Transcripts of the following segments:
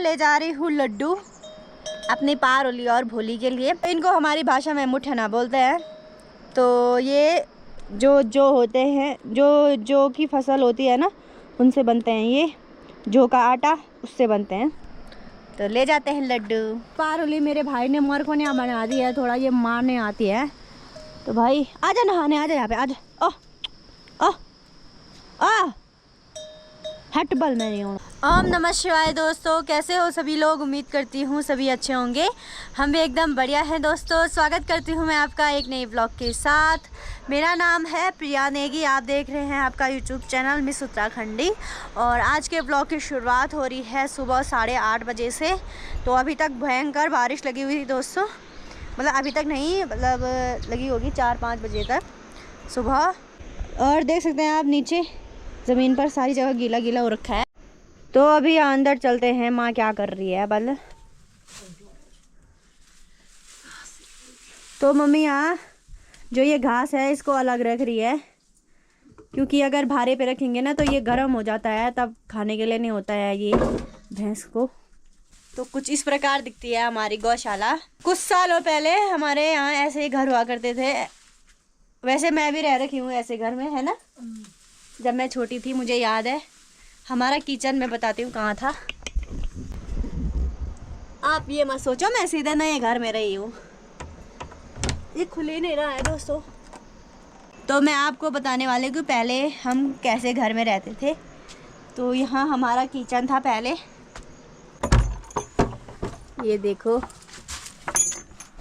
ले जा रही हूँ लड्डू अपनी पारोली और भोली के लिए। इनको हमारी भाषा में मुठना बोलते हैं। तो ये जो होते हैं, जो की फसल होती है ना, उनसे बनते हैं। ये जौ का आटा, उससे बनते हैं। तो ले जाते हैं लड्डू। पारोली मेरे भाई ने मोर को नहीं बना दी है, थोड़ा ये मारने आती है। तो भाई आजा नहाने, आजा यहाँ पे, आजा। ओह ओह आ हट बल मैं नहीं हूँ। ओम नमः शिवाय। दोस्तों कैसे हो सभी लोग? उम्मीद करती हूँ सभी अच्छे होंगे। हम भी एकदम बढ़िया हैं दोस्तों। स्वागत करती हूँ मैं आपका एक नई ब्लॉग के साथ। मेरा नाम है प्रिया नेगी। आप देख रहे हैं आपका यूट्यूब चैनल मिस उत्तराखंडी। और आज के ब्लॉग की शुरुआत हो रही है सुबह 8:30 बजे से। तो अभी तक भयंकर बारिश लगी हुई थी दोस्तों। मतलब अभी तक नहीं, मतलब लगी होगी 4-5 बजे तक सुबह। और देख सकते हैं आप नीचे ज़मीन पर सारी जगह गीला गीला हो रखा है। तो अभी अंदर चलते हैं, माँ क्या कर रही है बल। तो मम्मी यहाँ जो ये घास है इसको अलग रख रही है, क्योंकि अगर भारे पे रखेंगे ना तो ये गर्म हो जाता है, तब खाने के लिए नहीं होता है ये भैंस को। तो कुछ इस प्रकार दिखती है हमारी गौशाला। कुछ सालों पहले हमारे यहाँ ऐसे ही घर हुआ करते थे। वैसे मैं भी रह रखी हूँ ऐसे घर में, है ना। जब मैं छोटी थी मुझे याद है। हमारा किचन मैं बताती हूँ कहाँ था। आप ये मत सोचो मैं सीधे नए घर में रही हूँ, ये खुले नहीं रहा है दोस्तों। तो मैं आपको बताने वाले कि पहले हम कैसे घर में रहते थे। तो यहाँ हमारा किचन था पहले, ये देखो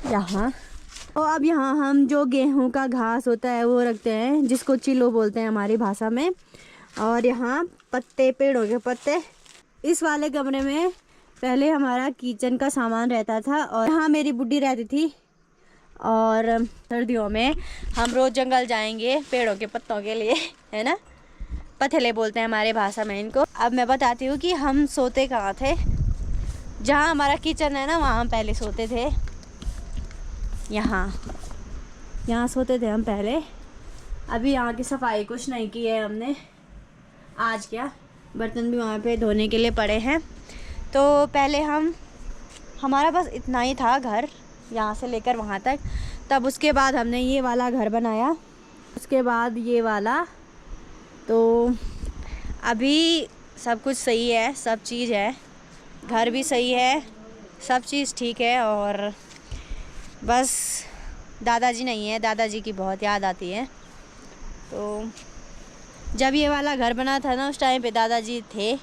यहाँ। और अब यहाँ हम जो गेहूं का घास होता है वो रखते हैं, जिसको चिलो बोलते हैं हमारी भाषा में। और यहाँ पत्ते, पेड़ों के पत्ते। इस वाले कमरे में पहले हमारा किचन का सामान रहता था। और यहाँ मेरी बुड्ढी रहती थी। और सर्दियों में हम रोज़ जंगल जाएंगे पेड़ों के पत्तों के लिए, है ना। पथेले बोलते हैं हमारी भाषा में इनको। अब मैं बताती हूँ कि हम सोते कहाँ थे। जहाँ हमारा किचन है ना, वहाँ हम पहले सोते थे। यहाँ सोते थे हम पहले। अभी यहाँ की सफाई कुछ नहीं की है हमने आज। क्या बर्तन भी वहाँ पे धोने के लिए पड़े हैं। तो पहले हमारा बस इतना ही था घर, यहाँ से लेकर वहाँ तक। तब उसके बाद हमने ये वाला घर बनाया, उसके बाद ये वाला। तो अभी सब कुछ सही है, सब चीज़ है, घर भी सही है, सब चीज़ ठीक है। और बस दादाजी नहीं है, दादाजी की बहुत याद आती है। तो जब ये वाला घर बना था ना, उस टाइम पे दादाजी थे।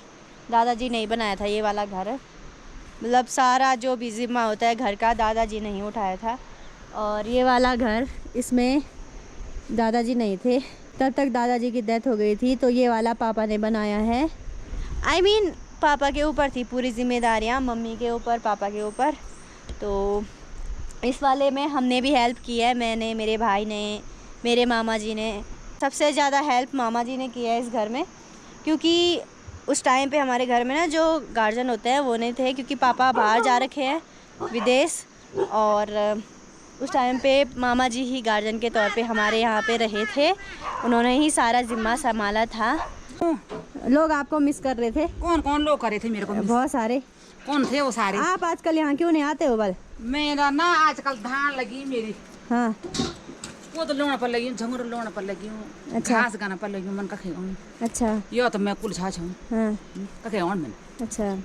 दादाजी नहीं बनाया था ये वाला घर, मतलब सारा जो भी जिम्मा होता है घर का दादाजी नहीं उठाया था। और ये वाला घर, इसमें दादाजी नहीं थे, तब तक दादाजी की डेथ हो गई थी। तो ये वाला पापा ने बनाया है। I mean, पापा के ऊपर थी पूरी जिम्मेदारियाँ, मम्मी के ऊपर, पापा के ऊपर। तो इस वाले में हमने भी हेल्प की है, मैंने, मेरे भाई ने, मेरे मामा जी ने। सबसे ज़्यादा हेल्प मामा जी ने की है इस घर में, क्योंकि उस टाइम पे हमारे घर में ना जो गार्जियन होते हैं वो नहीं थे, क्योंकि पापा बाहर जा रखे हैं विदेश। और उस टाइम पे मामा जी ही गार्जियन के तौर पे हमारे यहाँ पे रहे थे। उन्होंने ही सारा जिम्मा संभाला था। लोग आपको मिस कर रहे थे। कौन कौन लोग करे थे मेरे को? बहुत सारे। कौन थे वो सारे? आप आजकल यहाँ क्यों नहीं आते हो बल? मेरा ना आजकल धान लगी मेरी। हाँ, वो तो लोना पर लगी हूँ, झंगुर लोना पर लगी हूँ। अच्छा। घास गाना पर लगी हूँ, मन का खेऊँ। अच्छा। यो तो मैं कुल छाछ हूँ। हाँ, का खेऊँ मैं। अच्छा।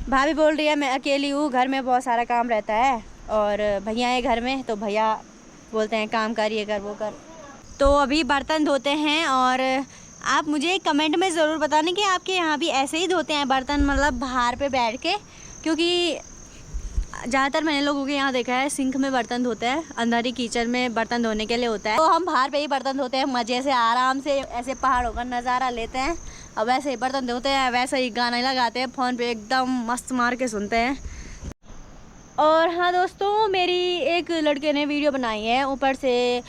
भाभी बोल रही है मैं अकेली हूँ, घर में बहुत सारा काम रहता है। और भैया है घर में, तो भैया बोलते हैं काम कर, ये कर, वो कर। तो अभी बर्तन धोते हैं। और आप मुझे कमेंट में ज़रूर बताने कि आपके यहाँ भी ऐसे ही धोते हैं बर्तन, मतलब बाहर पे बैठ के। क्योंकि ज़्यादातर मैंने लोगों के यहाँ देखा है सिंक में बर्तन धोते हैं, अंदर ही किचन में बर्तन धोने के लिए होता है। तो हम बाहर पे ही बर्तन धोते हैं, मज़े से, आराम से, ऐसे पहाड़ों का नज़ारा लेते हैं। और वैसे ही बर्तन धोते हैं, वैसे ही गाना लगाते हैं फ़ोन पे, एकदम मस्त मार के सुनते हैं। और हाँ दोस्तों, मेरी एक लड़के ने वीडियो बनाई है, ऊपर से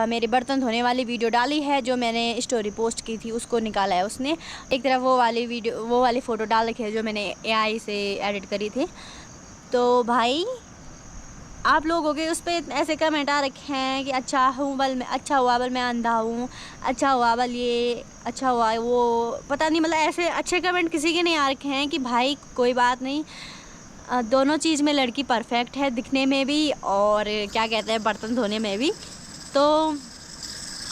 मेरे बर्तन धोने वाली वीडियो डाली है, जो मैंने स्टोरी पोस्ट की थी उसको निकाला है उसने। एक तरफ वो वाली फ़ोटो डाल रखी है जो मैंने AI से एडिट करी थी। तो भाई आप लोगों के उस पर ऐसे कमेंट आ रखे हैं कि अच्छा हूँ बल मैं, अच्छा हुआ बल मैं अंधा हूँ, अच्छा हुआ बल ये, अच्छा हुआ वो, पता नहीं, मतलब ऐसे अच्छे कमेंट किसी के नहीं आ रखे हैं कि भाई कोई बात नहीं, दोनों चीज़ में लड़की परफेक्ट है, दिखने में भी और क्या कहते हैं बर्तन धोने में भी। तो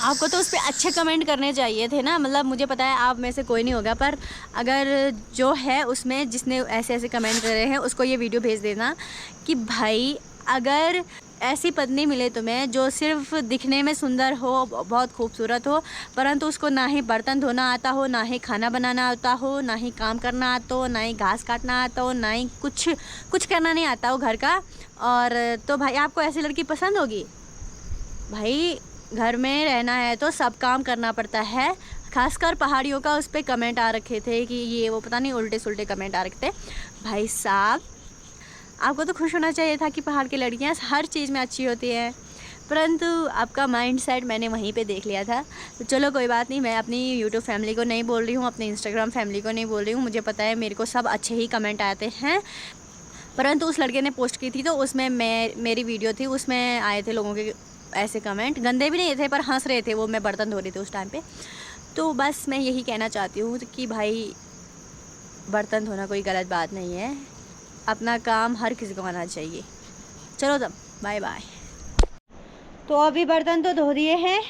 आपको तो उस पर अच्छे कमेंट करने चाहिए थे ना, मतलब मुझे पता है आप में से कोई नहीं होगा, पर अगर जो है उसमें जिसने ऐसे ऐसे कमेंट करे हैं उसको ये वीडियो भेज देना कि भाई अगर ऐसी पत्नी मिले तुम्हें जो सिर्फ दिखने में सुंदर हो, बहुत खूबसूरत हो, परंतु उसको ना ही बर्तन धोना आता हो, ना ही खाना बनाना आता हो, ना ही काम करना आता हो, ना ही घास काटना आता हो, ना ही कुछ करना नहीं आता हो घर का, और तो भाई आपको ऐसी लड़की पसंद होगी? भाई घर में रहना है तो सब काम करना पड़ता है। खासकर पहाड़ियों का उस पर कमेंट आ रखे थे कि ये वो, पता नहीं उल्टे सुल्टे कमेंट आ रखे थे। भाई साहब आपको तो खुश होना चाहिए था कि पहाड़ की लड़कियां हर चीज़ में अच्छी होती हैं, परंतु आपका माइंडसेट मैंने वहीं पे देख लिया था। तो चलो कोई बात नहीं, मैं अपनी यूट्यूब फैमिली को नहीं बोल रही हूँ, अपनी इंस्टाग्राम फैमिली को नहीं बोल रही हूँ, मुझे पता है मेरे को सब अच्छे ही कमेंट आते हैं, परंतु उस लड़के ने पोस्ट की थी तो उसमें मेरी वीडियो थी, उसमें आए थे लोगों के ऐसे कमेंट, गंदे भी नहीं थे पर हंस रहे थे वो, मैं बर्तन धो रही थी उस टाइम पे। तो बस मैं यही कहना चाहती हूँ कि भाई बर्तन धोना कोई गलत बात नहीं है, अपना काम हर किसी को आना चाहिए। चलो तब बाय बाय। तो अभी बर्तन तो धो दिए हैं,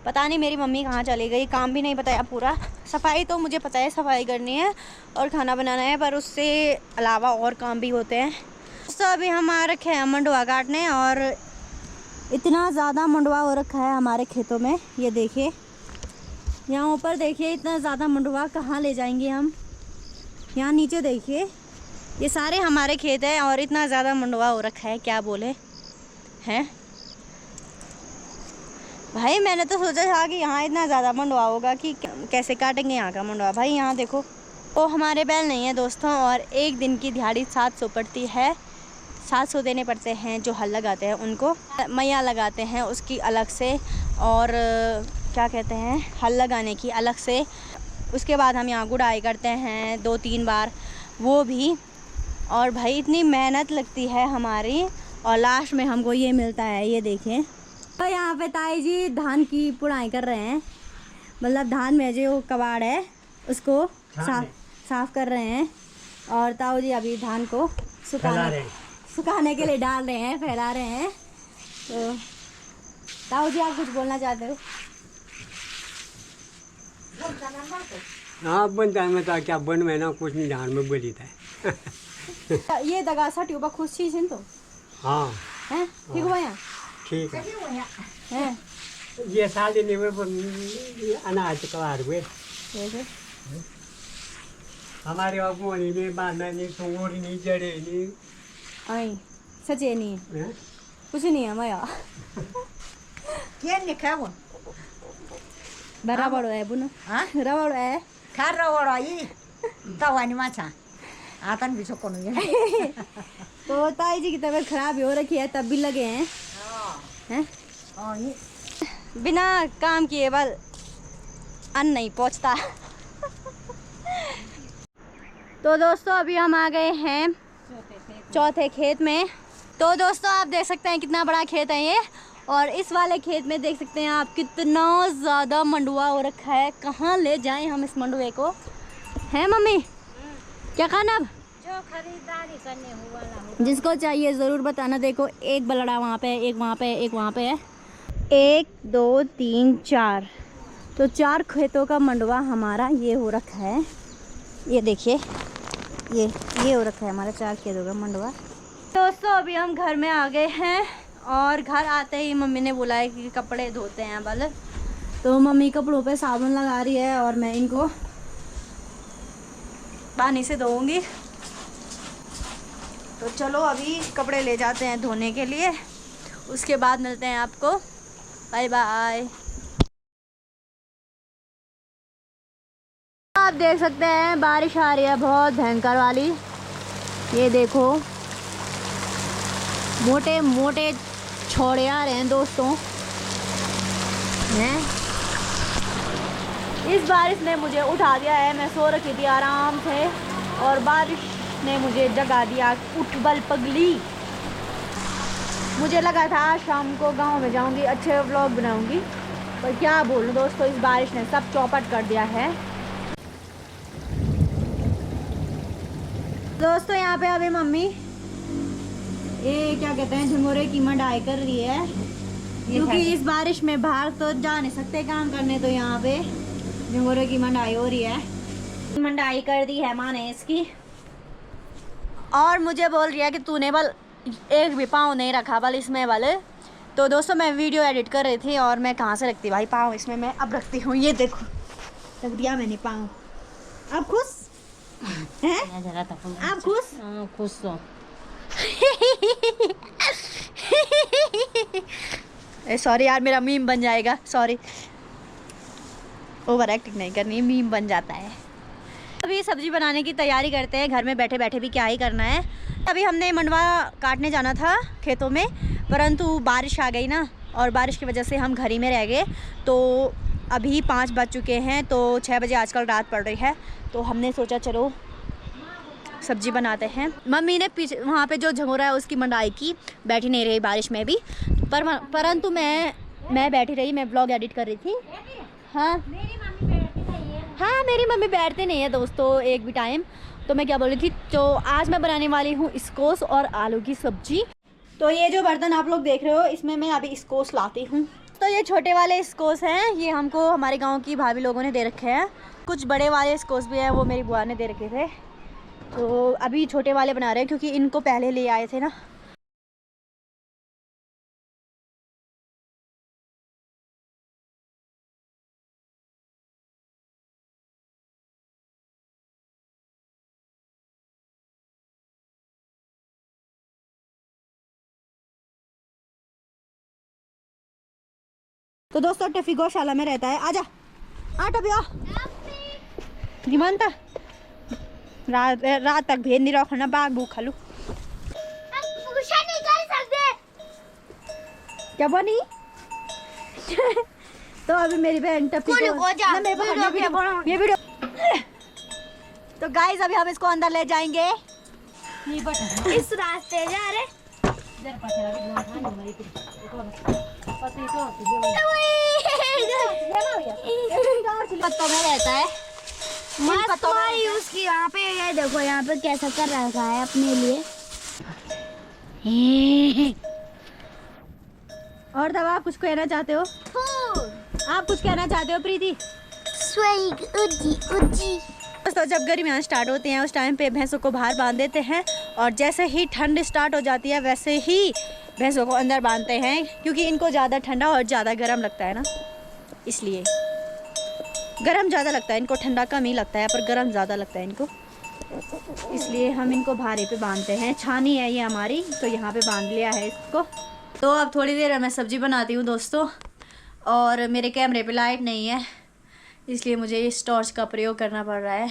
पता नहीं मेरी मम्मी कहाँ चली गई, काम भी नहीं बताया पूरा। सफाई तो मुझे पता है सफाई करनी है और खाना बनाना है, पर उससे अलावा और काम भी होते हैं। तो अभी हम आ रखे हैं मंडुआ काटने, और इतना ज़्यादा मंडुआ हो रखा है हमारे खेतों में, ये देखिए यहाँ ऊपर देखिए, इतना ज़्यादा मंडुआ कहाँ ले जाएंगे हम। यहाँ नीचे देखिए, ये सारे हमारे खेत हैं और इतना ज़्यादा मंडुआ हो रखा है, क्या बोले हैं भाई। मैंने तो सोचा था कि यहाँ इतना ज़्यादा मंडुआ होगा कि कैसे काटेंगे यहाँ का मंडुआ। भाई यहाँ देखो, वो हमारे बैल नहीं है दोस्तों, और एक दिन की दिहाड़ी 700 पड़ती है, 700 देने पड़ते हैं जो हल लगाते हैं उनको, मैया लगाते हैं उसकी अलग से, और क्या कहते हैं हल लगाने की अलग से। उसके बाद हम यहाँ गुड़ाई करते हैं 2-3 बार, वो भी। और भाई इतनी मेहनत लगती है हमारी, और लास्ट में हमको ये मिलता है, ये देखें। तो यहाँ पे ताई जी धान की पुड़ाई कर रहे हैं, मतलब धान में जो कबाड़ है उसको साफ कर रहे हैं, और ताऊ जी अभी धान को सुखाने के लिए डाल रहे हैं, फैला रहे हैं। तो ताऊ जी आप कुछ बोलना चाहते हो? हाँ बनता है, मतलब क्या बन में ना कुछ नहीं धान में बोली था। ये दगासा ट्यूबा खुशी से तो हाँ हैं, ठीक हुआ यहाँ, ठीक है हैं ये साल दिन में अनाज कबार हुए जैसे हमारे अगुवानी में बांधना नहीं, सूर नहीं, जड़े नहीं, आई सचे नहीं हैं? कुछ नहीं है माया। क्या लिखा वो? बराबर है बुना, हाँ रबड़ है खार वड़ाई तवानी माछा आतन भी सको नहीं। तो ताई जी की तबीयत खराब हो रखी है, तब भी लगे हैं हैं ये बिना काम किए बल अन्न नहीं पहुंचता। तो दोस्तों अभी हम आ गए हैं चौथे खेत में। तो दोस्तों आप देख सकते हैं कितना बड़ा खेत है ये, और इस वाले खेत में देख सकते हैं आप कितना ज़्यादा मंडुआ हो रखा है। कहाँ ले जाएं हम इस मंडुए को, हैं मम्मी? क्या खाना अब? जो खरीदारी करने हुआ जिसको चाहिए ज़रूर बताना। देखो एक बलड़ा वहाँ पे है, एक वहाँ पे है, एक वहाँ पे है, 1 2 3 4, तो 4 खेतों का मंडुआ हमारा ये हो रखा है। ये देखिए ये हो रखा है हमारा 4 खेतों का मंडुआ। दोस्तों अभी हम घर में आ गए हैं, और घर आते ही मम्मी ने बोला है कि कपड़े धोते हैं बल, तो मम्मी कपड़ों पे साबुन लगा रही है और मैं इनको पानी से धोऊंगी। तो चलो अभी कपड़े ले जाते हैं धोने के लिए, उसके बाद मिलते हैं आपको। Bye bye. आप देख सकते हैं बारिश आ रही है बहुत भयंकर वाली, ये देखो मोटे मोटे छोड़े आ रहे हैं दोस्तों हैं। इस बारिश ने मुझे उठा दिया है, मैं सो रखी थी आराम से और बारिश ने मुझे जगा दिया। उठ बल पगली। मुझे लगा था आज शाम को गांव में जाऊंगी, अच्छे व्लॉग बनाऊंगी, पर क्या बोलूं दोस्तों, इस बारिश ने सब चौपट कर दिया है। दोस्तों यहाँ पे अभी मम्मी ये क्या कहते हैं झंगोरे की मंडाई कर रही है, क्योंकि इस बारिश में बाहर तो जा नहीं सकते काम करने, तो यहाँ पे झंगोरे की मंडाई हो रही है। मंडाई कर दी है माँ ने इसकी, और मुझे बोल रही है कि तूने बल एक भी पाँव नहीं रखा बल इसमें वाले। तो दोस्तों मैं वीडियो एडिट कर रही थी और मैं कहाँ से रखती भाई पाँव इसमें, मैं अब रखती हूँ। ये देखो रख दिया मैंने पाँव। अब खुश हैं आप? खुश? खुश हो। सॉरी यार, मेरा मीम बन जाएगा, सॉरी, ओवर एक्टिंग नहीं करनी, मीम बन जाता है। अभी सब्जी बनाने की तैयारी करते हैं, घर में बैठे बैठे भी क्या ही करना है। अभी हमने मंडवा काटने जाना था खेतों में, परंतु बारिश आ गई ना, और बारिश की वजह से हम घर ही में रह गए। तो अभी 5 बज चुके हैं, तो 6 बजे आजकल रात पड़ रही है, तो हमने सोचा चलो सब्जी बनाते हैं। मम्मी ने पीछे वहाँ पे जो झंगोरा है उसकी मंडाई की, बैठी नहीं रही बारिश में भी, परंतु मैं बैठी रही, मैं ब्लॉग एडिट कर रही थी। हाँ मेरी मम्मी बैठते नहीं है दोस्तों एक भी टाइम। तो मैं क्या बोल रही थी, तो आज मैं बनाने वाली हूँ स्क्वैश और आलू की सब्जी। तो ये जो बर्तन आप लोग देख रहे हो, इसमें मैं अभी स्क्वैश लाती हूँ। तो ये छोटे वाले स्क्वैश हैं, ये हमको हमारे गांव की भाभी लोगों ने दे रखे हैं। कुछ बड़े वाले स्क्वैश भी हैं, वो मेरी बुआ ने दे रखे थे। तो अभी छोटे वाले बना रहे हैं, क्योंकि इनको पहले ले आए थे ना। तो दोस्तों टफी गौशाला में रहता है। आजा आ टफी मानता रात तक भेद नहीं रखना, बाग भूख खा लू। नहीं कर सकते क्या बनी? तो अभी मेरी बहन टफी को ये वीडियो। तो गाइस अभी हम इसको अंदर ले जाएंगे, इस रास्ते जा रहे। पत्तों में रहता है, पत्तों में उसकी यहाँ पे, ये देखो यहाँ पे कैसा कर रखा है अपने लिए। और तब आप कुछ कहना चाहते हो? आप कुछ कहना चाहते हो प्रीति? दोस्तों जब गर्मियाँ स्टार्ट होती हैं उस टाइम पे भैंसों को बाहर बांध देते हैं, और जैसे ही ठंड स्टार्ट हो जाती है वैसे ही भैंसों को अंदर बांधते हैं, क्योंकि इनको ज़्यादा ठंडा और ज़्यादा गर्म लगता है ना, इसलिए गर्म ज़्यादा लगता है इनको, ठंडा कम ही लगता है, पर गर्म ज़्यादा लगता है इनको, इसलिए हम इनको भारे पे बांधते हैं। छानी है ये हमारी, तो यहाँ पे बांध लिया है इसको। तो अब थोड़ी देर मैं सब्ज़ी बनाती हूँ दोस्तों, और मेरे कैमरे पे लाइट नहीं है, इसलिए मुझे इस टॉर्च का प्रयोग करना पड़ रहा है।